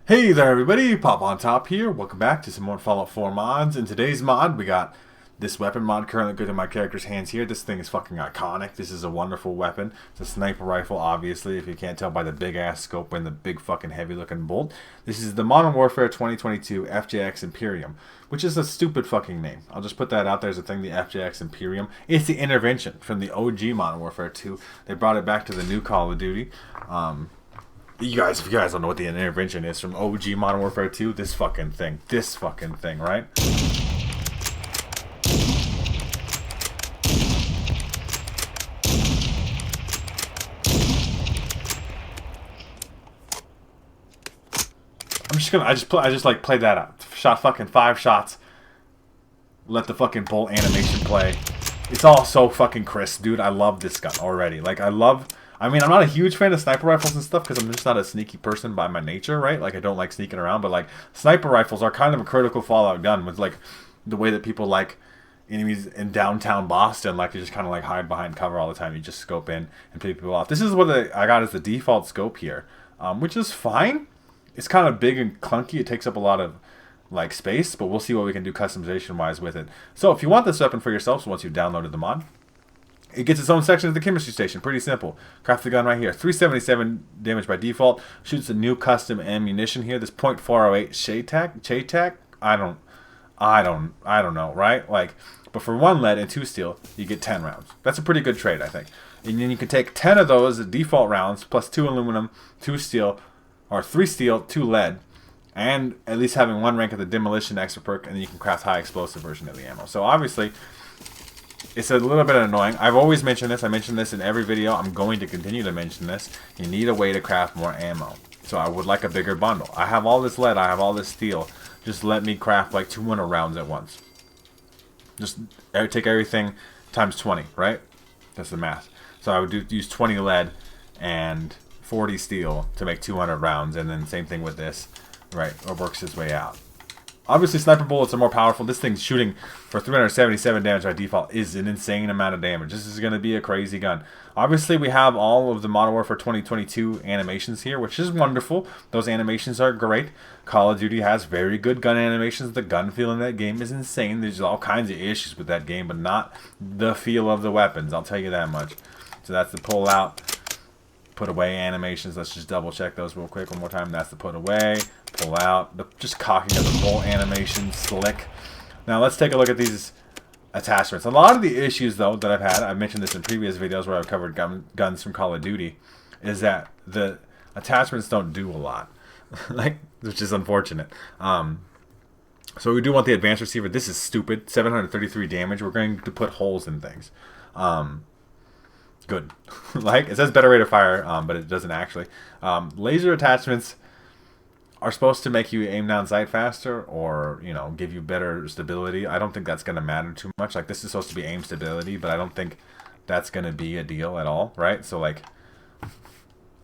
Hey there everybody, Pop on Top here. Welcome back to some more Fallout 4 mods. In today's mod, we got this weapon mod currently good in my character's hands here. This thing is fucking iconic. This is a wonderful weapon. It's a sniper rifle, obviously, if you can't tell by the big ass scope and the big fucking heavy looking bolt. This is the Modern Warfare 2022 FJX Imperium, which is a stupid fucking name. I'll just put that out there as a thing, the FJX Imperium. It's the intervention from the OG Modern Warfare 2. They brought it back to the new Call of Duty. If you guys don't know what the intervention is from OG Modern Warfare 2, this fucking thing, right? I just like played that out. Shot fucking 5 shots. Let the fucking bolt animation play. It's all so fucking crisp, dude. I love this gun already. I mean, I'm not a huge fan of sniper rifles and stuff because I'm just not a sneaky person by my nature, right? Like, I don't like sneaking around, but, like, sniper rifles are kind of a critical Fallout gun with, like, the way that people like enemies in downtown Boston, like, you just kind of, like, hide behind cover all the time. You just scope in and pick people off. This is what I got as the default scope here, which is fine. It's kind of big and clunky. It takes up a lot of, like, space, but we'll see what we can do customization-wise with it. So, if you want this weapon for yourself, once you've downloaded the mod, it gets its own section at the chemistry station. Pretty simple. Craft the gun right here. 377 damage by default. Shoots a new custom ammunition here. This .408 Chaytac. I don't know, right? Like, but for 1 lead and 2 steel, you get 10 rounds. That's a pretty good trade, I think. And then you can take 10 of those default rounds plus 2 aluminum, 2 steel, or 3 steel, 2 lead, and at least having 1 rank of the demolition extra perk, and then you can craft high explosive version of the ammo. So obviously, it's a little bit annoying. I've always mentioned this. I mentioned this in every video. I'm going to continue to mention this. You need a way to craft more ammo. So I would like a bigger bundle. I have all this lead. I have all this steel. Just let me craft like 200 rounds at once. Just take everything times 20, right? That's the math. So I would use 20 lead and 40 steel to make 200 rounds. And then same thing with this, right? It works its way out. Obviously, sniper bullets are more powerful. This thing's shooting for 377 damage by default is an insane amount of damage. This is going to be a crazy gun. Obviously, we have all of the Modern Warfare 2022 animations here, which is wonderful. Those animations are great. Call of Duty has very good gun animations. The gun feel in that game is insane. There's all kinds of issues with that game, but not the feel of the weapons. I'll tell you that much. So that's the pull out, put away animations. Let's just double check those real quick one more time. That's the put away, pull out, just cocking of the bolt animation, slick. Now let's take a look at these attachments. A lot of the issues though that I've had, I've mentioned this in previous videos where I've covered guns from Call of Duty, is that the attachments don't do a lot, like, which is unfortunate. So we do want the advanced receiver. This is stupid. 733 damage. We're going to put holes in things. Good. Like, it says better rate of fire, but it doesn't actually. Laser attachments are supposed to make you aim down sight faster or, you know, give you better stability. I don't think that's going to matter too much. Like, this is supposed to be aim stability, but I don't think that's going to be a deal at all, right? So, like,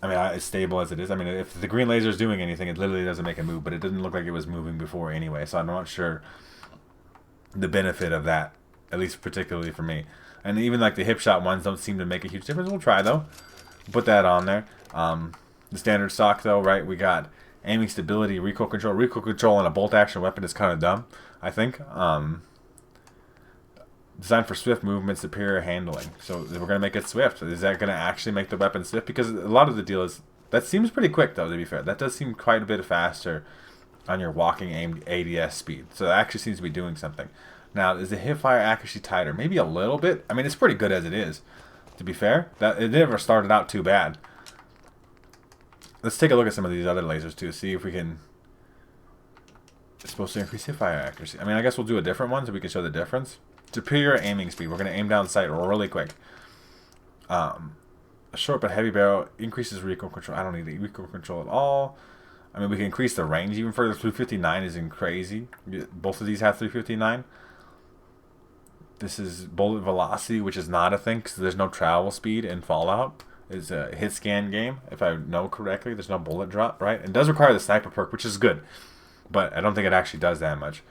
I mean, as stable as it is. I mean, if the green laser is doing anything, it literally doesn't make a move, but it didn't look like it was moving before anyway, so I'm not sure the benefit of that, at least particularly for me. And even like the hip shot ones don't seem to make a huge difference. We'll try though. Put that on there. The standard stock though, right? We got aiming stability, recoil control. Recoil control on a bolt action weapon is kind of dumb, I think. Designed for swift movement, superior handling. So we're going to make it swift. Is that going to actually make the weapon swift? Because a lot of the deal is, that seems pretty quick though, to be fair. That does seem quite a bit faster on your walking aim ADS speed. So that actually seems to be doing something. Now, is the hip fire accuracy tighter? Maybe a little bit. I mean, it's pretty good as it is, to be fair. That it never started out too bad. Let's take a look at some of these other lasers too, see if we can. It's supposed to increase hip fire accuracy. I mean, I guess we'll do a different one so we can show the difference. Superior aiming speed. We're going to aim down sight really quick. A short but heavy barrel increases recoil control. I don't need the recoil control at all. I mean, we can increase the range even further. 359 isn't crazy. Both of these have 359. This is bullet velocity, which is not a thing because there's no travel speed in Fallout. It's a hit scan game, if I know correctly. There's no bullet drop, right? It does require the sniper perk, which is good, but I don't think it actually does that much.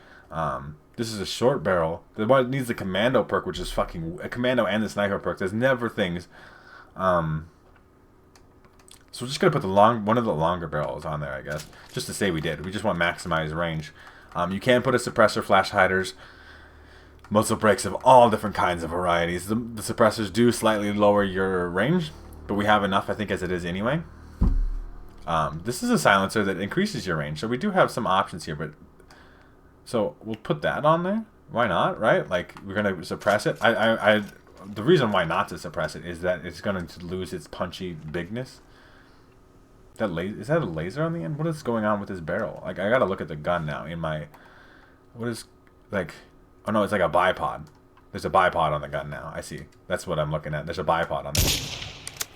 This is a short barrel. The one that needs the commando perk, which is fucking a commando and the sniper perk. There's never things So we're just gonna put one of the longer barrels on there, I guess, just to say we did. We just want maximized range. You can put a suppressor, flash hiders, muzzle brakes of all different kinds of varieties. The suppressors do slightly lower your range, but we have enough, I think, as it is anyway. This is a silencer that increases your range, so we do have some options here. But so we'll put that on there. Why not, right? Like, we're gonna suppress it. The reason why not to suppress it is that it's going to lose its punchy bigness. Is that a laser on the end? What is going on with this barrel? Like, I gotta look at the gun now. What is, like, oh no, it's like a bipod. There's a bipod on the gun now. I see. That's what I'm looking at. There's a bipod on there.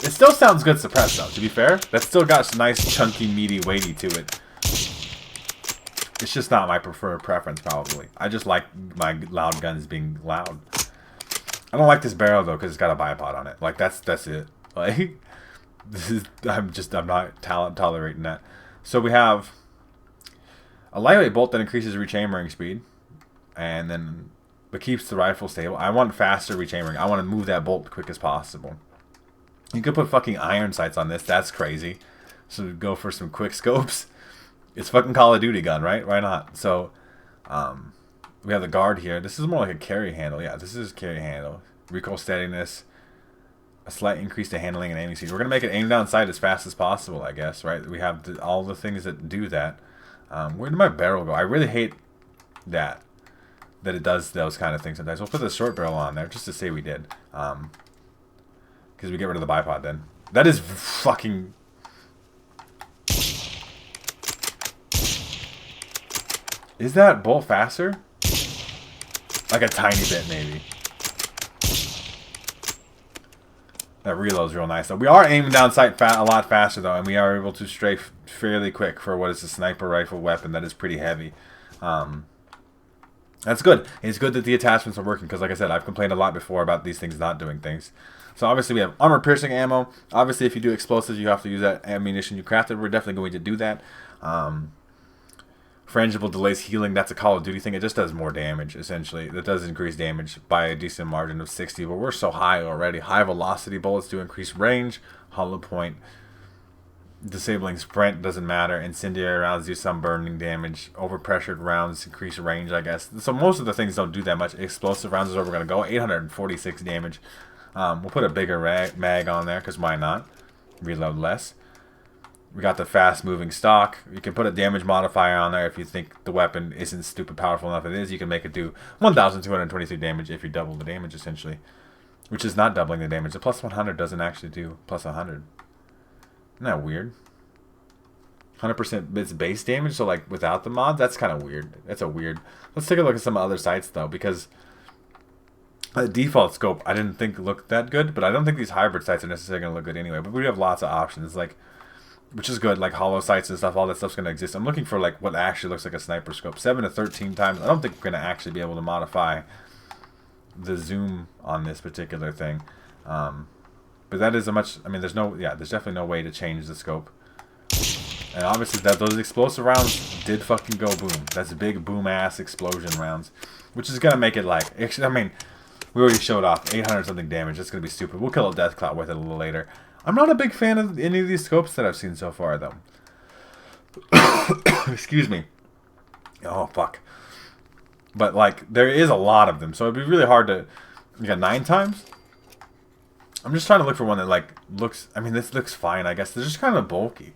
It still sounds good suppressed though, to be fair. That's still got some nice, chunky, meaty, weighty to it. It's just not my preferred preference, probably. I just like my loud guns being loud. I don't like this barrel though, because it's got a bipod on it. Like, that's it. Like, I'm not tolerating that. So we have a lightweight bolt that increases rechambering speed, and then but keeps the rifle stable. I want faster rechambering. I want to move that bolt quick as possible. You could put fucking iron sights on this. That's crazy. So go for some quick scopes. It's fucking Call of Duty gun, right? Why not? So we have the guard here. This is more like a carry handle. Yeah, this is carry handle. Recoil steadiness. A slight increase to handling and aiming speed. We're going to make it aim down sight as fast as possible, I guess, right? We have all the things that do that. Where did my barrel go? I really hate that it does those kind of things sometimes. We'll put the short barrel on there just to say we did. Because we get rid of the bipod then. That is fucking... Is that bolt faster? Like a tiny bit, maybe. That reload's real nice, though. We are aiming down sight a lot faster, though, and we are able to strafe fairly quick for what is a sniper rifle weapon that is pretty heavy. That's good. It's good that the attachments are working, because, like I said, I've complained a lot before about these things not doing things. So, obviously, we have armor-piercing ammo. Obviously, if you do explosives, you have to use that ammunition you crafted. We're definitely going to do that. Frangible delays healing. That's a Call of Duty thing. It just does more damage, essentially. It does increase damage by a decent margin of 60, but we're so high already. High velocity bullets do increase range. Hollow point. Disabling sprint doesn't matter. Incendiary rounds do some burning damage. Overpressured rounds increase range, I guess. So most of the things don't do that much. Explosive rounds is where we're going to go. 846 damage. We'll put a bigger mag on there, because why not? Reload less. We got the fast-moving stock. You can put a damage modifier on there if you think the weapon isn't stupid powerful enough. It is. You can make it do 1,223 damage if you double the damage, essentially. Which is not doubling the damage. The plus 100 doesn't actually do plus 100. Isn't that weird? 100% its base damage, so like without the mod? That's kind of weird. That's a weird... Let's take a look at some other sites, though, because... The default scope, I didn't think looked that good, but I don't think these hybrid sights are necessarily going to look good anyway. But we have lots of options, like... Which is good, like hollow sights and stuff, all that stuff's going to exist. I'm looking for like what actually looks like a sniper scope. 7 to 13 times. I don't think we're going to actually be able to modify the zoom on this particular thing. But that is a much, I mean, there's definitely no way to change the scope. And obviously those explosive rounds did fucking go boom. That's big boom ass explosion rounds. Which is going to make it like, I mean, we already showed off 800 something damage. That's going to be stupid. We'll kill a death cloud with it a little later. I'm not a big fan of any of these scopes that I've seen so far, though. Excuse me. Oh, fuck. But, like, there is a lot of them, so it'd be really hard to... You got 9 times? I'm just trying to look for one that, like, looks... I mean, this looks fine, I guess. They're just kind of bulky.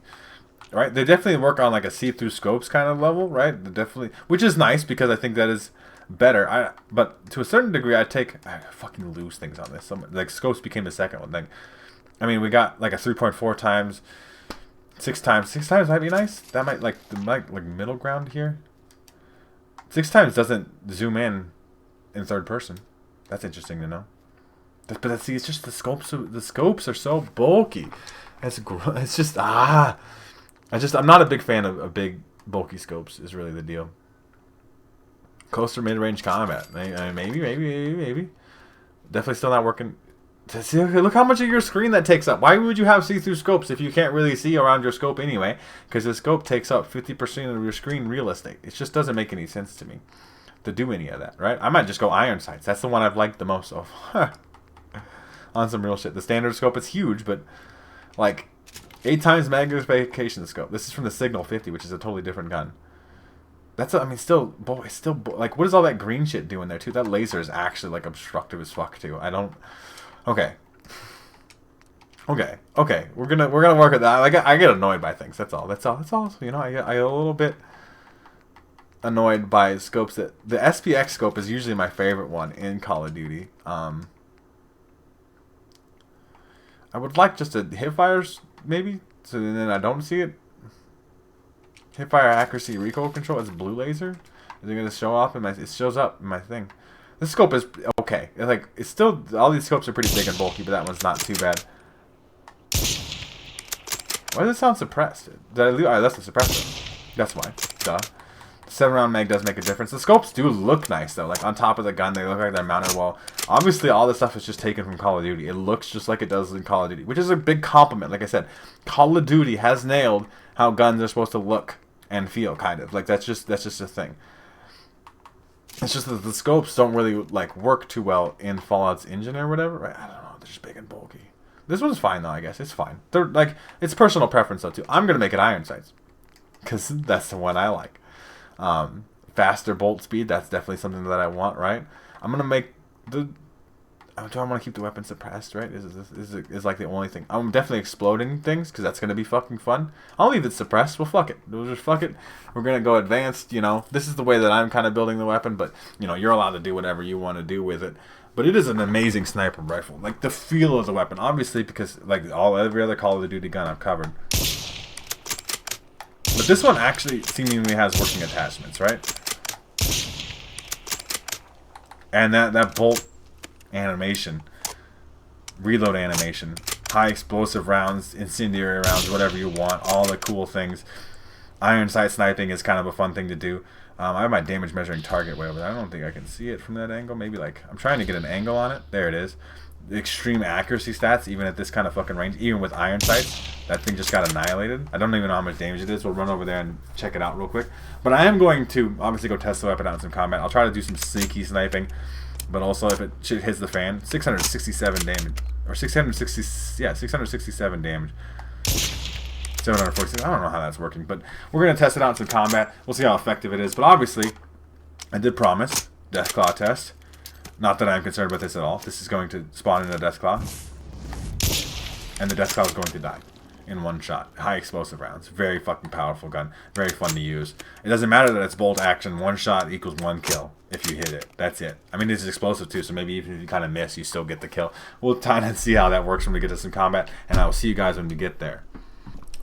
Right? They definitely work on, like, a see-through scopes kind of level, right? They definitely... Which is nice, because I think that is better. But to a certain degree, I fucking lose things on this. Like, scopes became the second one. Like... I mean, we got like a 3.4 times, 6 times. 6 times might be nice. That might like middle ground here. 6 times doesn't zoom in third person. That's interesting to know. But see, it's just the scopes. The scopes are so bulky. It's just I'm not a big fan of big bulky scopes. Is really the deal. Closer mid-range combat. Maybe. Definitely still not working. See, look how much of your screen that takes up. Why would you have see-through scopes if you can't really see around your scope anyway? Because the scope takes up 50% of your screen real estate. It just doesn't make any sense to me to do any of that, right? I might just go iron sights. That's the one I've liked the most of. On some real shit. The standard scope is huge, but like 8 times magnification scope. This is from the Signal 50, which is a totally different gun. That's, I mean, still, boy, it's still, like, what is all that green shit doing there, too? That laser is actually, like, obstructive as fuck, too. I don't, okay. Okay, we're gonna work at that. Like, I get annoyed by things, that's all. You know, I get a little bit annoyed by scopes that, the SPX scope is usually my favorite one in Call of Duty. I would like just a hipfires, maybe, so then I don't see it. Hipfire accuracy recoil control as a blue laser. Is it gonna show up in my? It shows up in my thing. This scope is okay. It's still, all these scopes are pretty big and bulky, but that one's not too bad. Why does it sound suppressed? Did I leave? That's the suppressor. That's why. Duh. 7-round mag does make a difference. The scopes do look nice though. Like on top of the gun, they look like they're mounted well. Obviously, all this stuff is just taken from Call of Duty. It looks just like it does in Call of Duty, which is a big compliment. Like I said, Call of Duty has nailed how guns are supposed to look and feel, kind of. Like that's just a thing. It's just that the scopes don't really like work too well in Fallout's engine or whatever, right? I don't know. They're just big and bulky. This one's fine though, I guess. It's fine. They're like, it's personal preference though too. I'm gonna make it iron sights because that's the one I like. Faster bolt speed. That's definitely something that I want, right? I'm gonna make the. Do I want to keep the weapon suppressed, right? Is like the only thing. I'm definitely exploding things because that's gonna be fucking fun. I'll leave it suppressed. Well, fuck it. We'll just fuck it. We're gonna go advanced. You know, this is the way that I'm kind of building the weapon, but you know, you're allowed to do whatever you want to do with it. But it is an amazing sniper rifle. Like the feel of the weapon, obviously, because like every other Call of Duty gun I've covered. But this one actually seemingly has working attachments, right? And that bolt animation, reload animation, high explosive rounds, incendiary rounds, whatever you want, all the cool things. Iron sight sniping is kind of a fun thing to do. I have my damage measuring target way over there. I don't think I can see it from that angle. Maybe like, I'm trying to get an angle on it. There it is. The extreme accuracy stats, even at this kind of fucking range, even with iron sights, that thing just got annihilated. I don't even know how much damage it is. We'll run over there and check it out real quick. But I am going to obviously go test the weapon out in some combat. I'll try to do some sneaky sniping, but also if it hits the fan, 667 damage, or 667 damage. 746. I don't know how that's working, but we're gonna test it out in some combat. We'll see how effective it is. But obviously, I did promise Deathclaw test. Not that I'm concerned about this at all. This is going to spawn in a Deathclaw. And the Deathclaw is going to die in one shot. High explosive rounds. Very fucking powerful gun. Very fun to use. It doesn't matter that it's bolt action. One shot equals one kill if you hit it. That's it. I mean, it's explosive too, so maybe even if you kind of miss, you still get the kill. We'll try and see how that works when we get to some combat, and I will see you guys when we get there.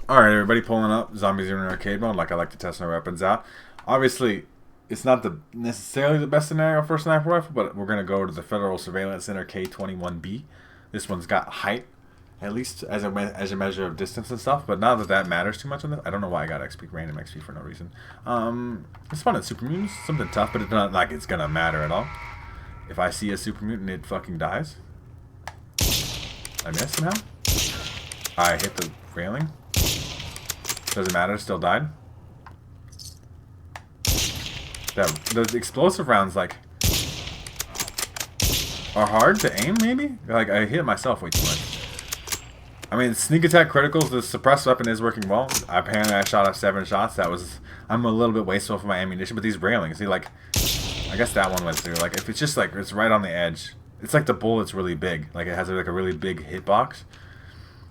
Alright, everybody, pulling up. Zombies in arcade mode, like I like to test our weapons out. Obviously, it's not necessarily the best scenario for a sniper rifle, but we're going to go to the Federal Surveillance Center K21B. This one's got height, at least as a measure of distance and stuff, but not that matters too much on this. I don't know why I got XP, random XP for no reason. It's fun at Super Mutants, something tough, but it's not like it's going to matter at all. If I see a Super Mutant, it fucking dies. I missed somehow. I hit the railing. Doesn't matter, still died. Those explosive rounds, like, are hard to aim, maybe? Like, I hit myself way too much. I mean, sneak attack criticals, the suppressed weapon is working well. Apparently, I shot off 7 shots. I'm a little bit wasteful for my ammunition, but these railings, see, like, I guess that one went through. Like, if it's just, like, it's right on the edge, it's like the bullet's really big. Like, it has, like, a really big hitbox.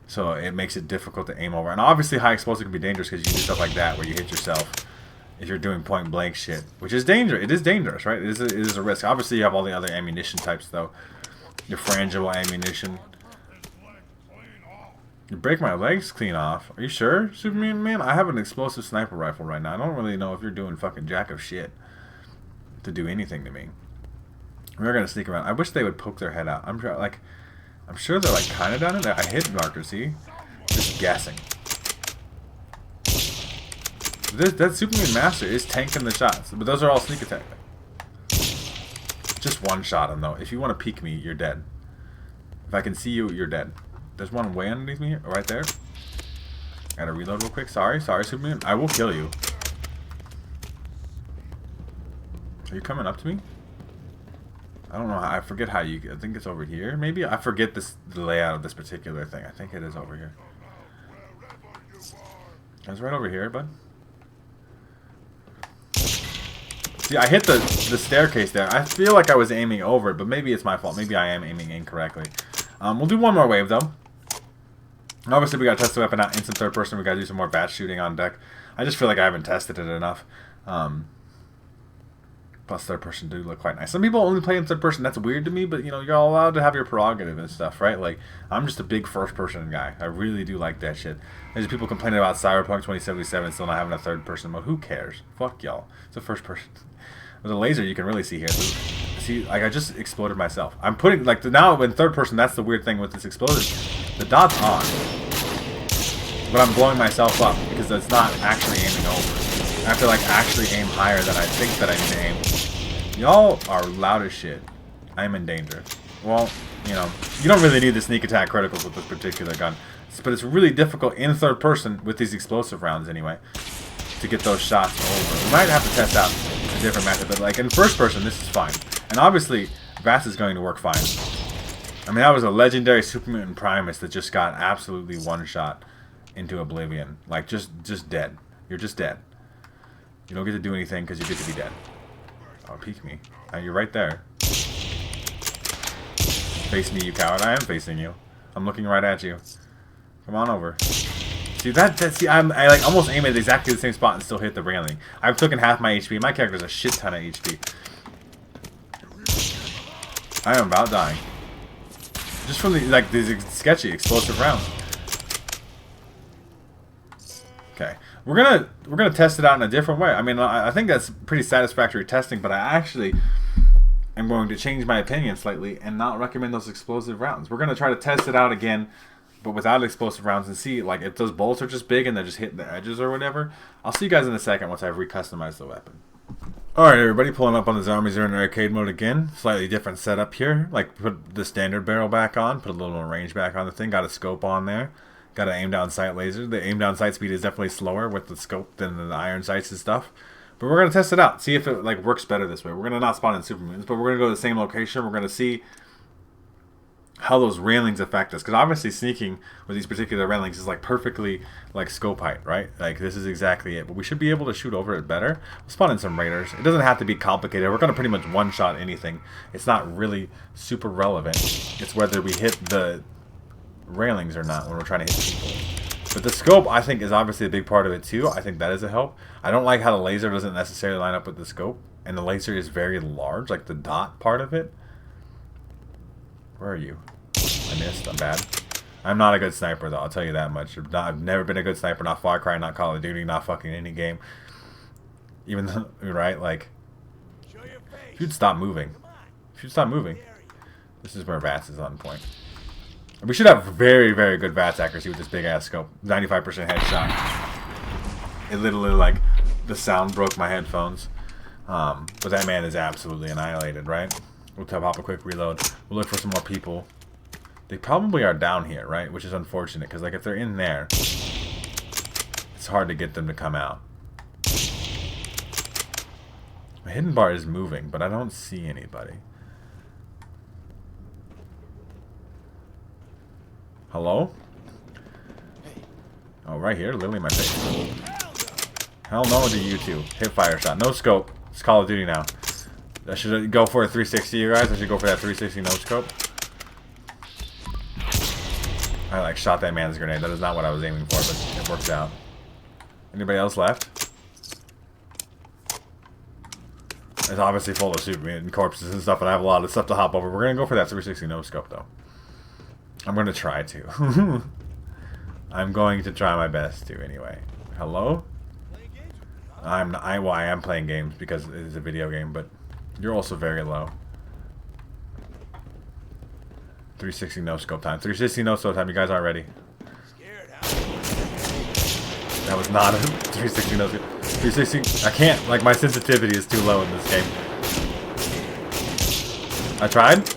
So, it makes it difficult to aim over. And obviously, high explosive can be dangerous because you do stuff like that where you hit yourself. If you're doing point blank shit, which is dangerous. It is dangerous, right? It is a risk. Obviously, you have all the other ammunition types, though. Your frangible ammunition. You break my legs clean off. Are you sure, Superman? Man, I have an explosive sniper rifle right now. I don't really know if you're doing fucking jack of shit to do anything to me. We're gonna sneak around. I wish they would poke their head out. I'm sure they're like kind of down in there. I hit marker, see? Just guessing. That Superman Master is tanking the shots, but those are all sneak attack. Just one shot him though. If you want to peek me, you're dead. If I can see you, you're dead. There's one way underneath me, right there. Gotta reload real quick. Sorry, Superman. I will kill you. Are you coming up to me? I don't know. I forget how you. I think it's over here. Maybe I forget the layout of this particular thing. I think it is over here. I was right over here, bud. See, I hit the staircase there. I feel like I was aiming over it, but maybe it's my fault. Maybe I am aiming incorrectly. We'll do one more wave, though. Obviously, we got to test the weapon out. Instant third person. We got to do some more batch shooting on deck. I just feel like I haven't tested it enough. Plus, third person do look quite nice. Some people only play in third person. That's weird to me, but, you know, you're all allowed to have your prerogative and stuff, right? Like, I'm just a big first person guy. I really do like that shit. There's people complaining about Cyberpunk 2077 still not having a third person mode. Who cares? Fuck y'all. It's a first person. There's a laser you can really see here. See, like, I just exploded myself. I'm putting, like, now in third person, that's the weird thing with this explosion. The dot's on. But I'm blowing myself up because it's not actually aiming over. I have to, like, actually aim higher than I think that I need to aim. Y'all are loud as shit. I'm in danger. Well, you know, you don't really need the sneak attack criticals with this particular gun. But it's really difficult in third person with these explosive rounds anyway to get those shots over. We might have to test out a different method, but like in first person, this is fine. And obviously, VATS is going to work fine. I mean, that was a legendary Super Mutant Primus that just got absolutely one shot into oblivion. Like, just dead. You're just dead. You don't get to do anything because you get to be dead. Oh, peek me. Now you're right there. Face me, you coward. I am facing you. I'm looking right at you. Come on over. See, see, I like almost aim at exactly the same spot and still hit the railing. I've taken half my HP. My character's a shit ton of HP. I am about dying. Just from these sketchy explosive rounds. Okay, we're gonna test it out in a different way. I mean, I think that's pretty satisfactory testing, but I actually am going to change my opinion slightly and not recommend those explosive rounds. We're gonna try to test it out again, but without explosive rounds and see like if those bolts are just big and they're just hitting the edges or whatever. I'll see you guys in a second once I've recustomized the weapon. Alright everybody, pulling up on the zombies are in arcade mode again. Slightly different setup here. Like put the standard barrel back on, put a little more range back on the thing, got a scope on there. Got an aim down sight laser. The aim down sight speed is definitely slower with the scope than the iron sights and stuff. But we're gonna test it out, see if it like works better this way. We're gonna not spawn in super mutants, but we're gonna go to the same location. We're gonna see how those railings affect us, because obviously sneaking with these particular railings is like perfectly like scope height, right? Like this is exactly it. But we should be able to shoot over it better. We'll spawn in some raiders. It doesn't have to be complicated. We're gonna pretty much one shot anything. It's not really super relevant. It's whether we hit the railings or not when we're trying to hit people. But the scope, I think, is obviously a big part of it too. I think that is a help. I don't like how the laser doesn't necessarily line up with the scope, and the laser is very large, like the dot part of it. Where are you? I missed. I'm bad. I'm not a good sniper though, I'll tell you that much. I've never been a good sniper, not Far Cry, not Call of Duty, not fucking any game. Even though, right, like, if you'd stop moving. If you'd stop moving. This is where VATS is on point. We should have very, very good VATS accuracy with this big ass scope. 95% headshot. It literally, like, the sound broke my headphones. But that man is absolutely annihilated, right? We'll pop a quick reload. We'll look for some more people. They probably are down here, right? Which is unfortunate, because, like, if they're in there, it's hard to get them to come out. My hidden bar is moving, but I don't see anybody. Hello? Oh, right here, literally in my face. Hell no to you two. Hip fire shot. No scope. It's Call of Duty now. I should go for a 360, you guys. I should go for that 360 no scope. I like shot that man's grenade. That is not what I was aiming for, but it worked out. Anybody else left? It's obviously full of super mutant corpses and stuff, and I have a lot of stuff to hop over. We're gonna go for that 360 no scope though. I'm gonna try to. I'm going to try my best to anyway. Hello? I am playing games because it is a video game, but you're also very low. 360 no scope time. 360 no scope time. You guys aren't ready. That was not a 360 no scope. 360. I can't. Like, my sensitivity is too low in this game. I tried.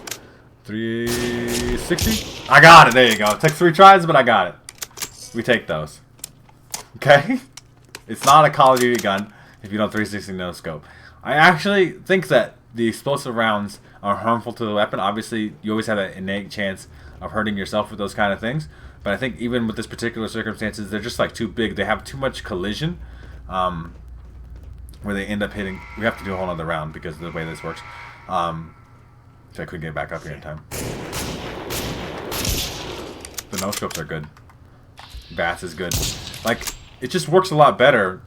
360. I got it. There you go. It took 3 tries, but I got it. We take those. Okay? It's not a Call of Duty gun if you don't 360 no scope. I actually think that the explosive rounds are harmful to the weapon. Obviously, you always have an innate chance of hurting yourself with those kind of things. But I think even with this particular circumstances, they're just like too big. They have too much collision, where they end up hitting. We have to do a whole other round because of the way this works. So I couldn't get back up here in time. The no scopes are good. Bats is good. Like, it just works a lot better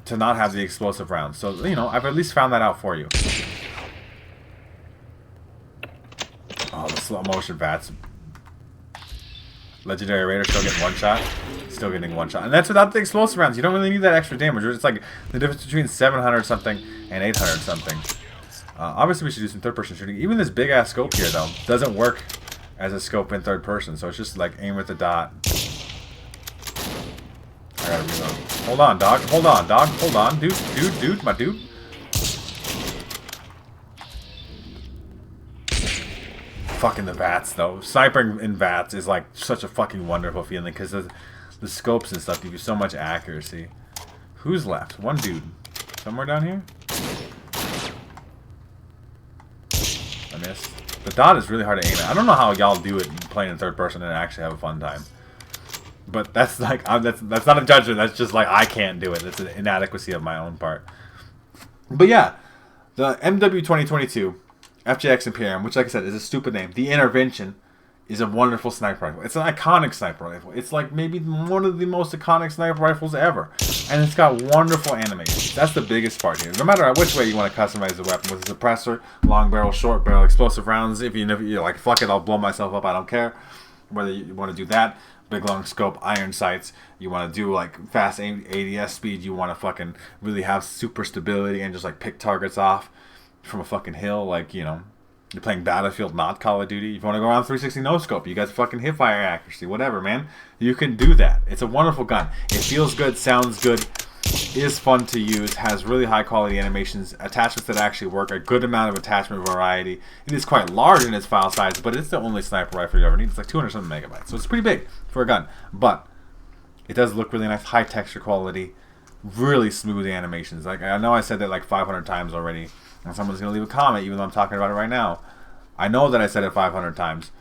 to not have the explosive rounds. So, you know, I've at least found that out for you. Oh, the slow motion bats. Legendary Raider still getting one shot. Still getting one shot. And that's without the explosive rounds. You don't really need that extra damage. It's like the difference between 700 something and 800 something. Obviously, we should do some third-person shooting. Even this big-ass scope here, though, doesn't work as a scope in third person. So it's just like aim with the dot. I gotta reload. Hold on, dog. Hold on, dog. Hold on. Dude, my dude. Fucking the VATS, though. Sniping in VATS is like such a fucking wonderful feeling because the scopes and stuff give you so much accuracy. Who's left? One dude. Somewhere down here? I missed. The dot is really hard to aim at. I don't know how y'all do it playing in third person and actually have a fun time. But that's like, that's not a judgment. That's just like, I can't do it. It's an inadequacy of my own part. But yeah, the MW2022 FJX Imperium, which like I said is a stupid name. The Intervention is a wonderful sniper rifle. It's an iconic sniper rifle. It's like maybe one of the most iconic sniper rifles ever. And it's got wonderful animations. That's the biggest part here. No matter which way you want to customize the weapon, with a suppressor, long barrel, short barrel, explosive rounds, if you're like, fuck it, I'll blow myself up, I don't care. Whether you want to do that, big long scope, iron sights, you want to do like fast ADS speed, you want to fucking really have super stability and just like pick targets off from a fucking hill, like, you know, you're playing Battlefield, not Call of Duty. If you want to go around 360 no scope, you got fucking hip fire accuracy, whatever, man. You can do that. It's a wonderful gun. It feels good, sounds good, is fun to use, has really high quality animations, attachments that actually work, a good amount of attachment variety. It is quite large in its file size, but it's the only sniper rifle you ever need. It's like 200 something megabytes, so it's pretty big for a gun. But it does look really nice, high texture quality, really smooth animations. Like, I know I said that like 500 times already, and someone's going to leave a comment even though I'm talking about it right now. I know that I said it 500 times.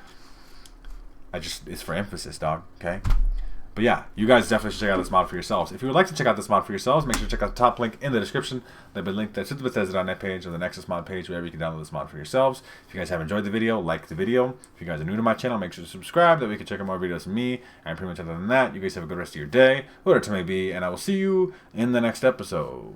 It's for emphasis, dog, okay? But yeah, you guys definitely should check out this mod for yourselves. If you would like to check out this mod for yourselves, make sure to check out the top link in the description. There'll be a link to the Bethesda.net page or the Nexus mod page, wherever you can download this mod for yourselves. If you guys have enjoyed the video, like the video. If you guys are new to my channel, make sure to subscribe. That way you can check out more videos from me. And pretty much other than that, you guys have a good rest of your day, whatever it may be, and I will see you in the next episode.